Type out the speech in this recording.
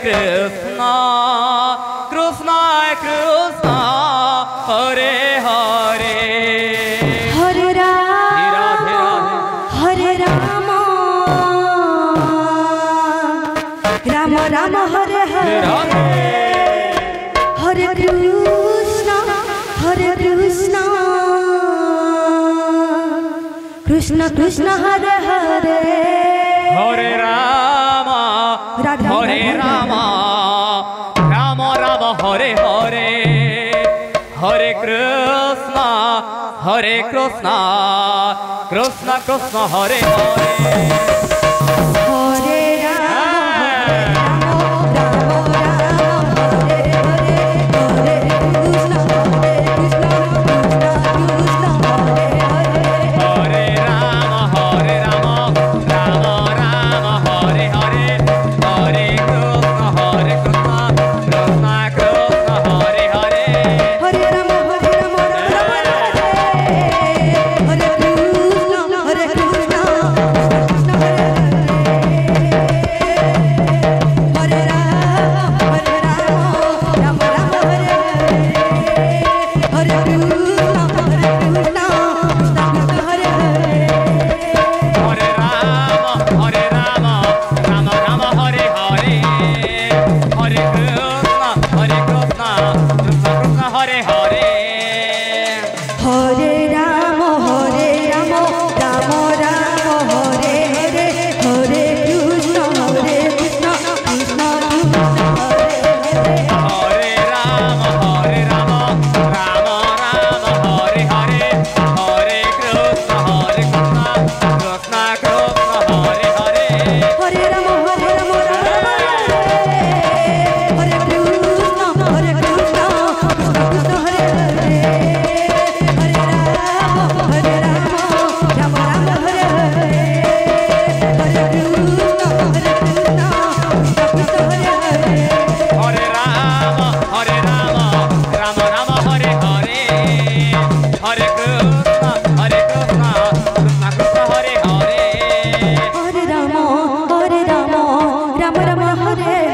Krishna, Krishna Krishna, Hare Hare, Hare Radhe Hare Rama, Rama Rama Hare Hare, Radhe, Hare Krishna, Krishna Krishna Hare Hare, Hare Rama, Radha Hare Rama, Rama Rama Hare Hare, Hare Krishna, Krishna Krishna Hare Hare.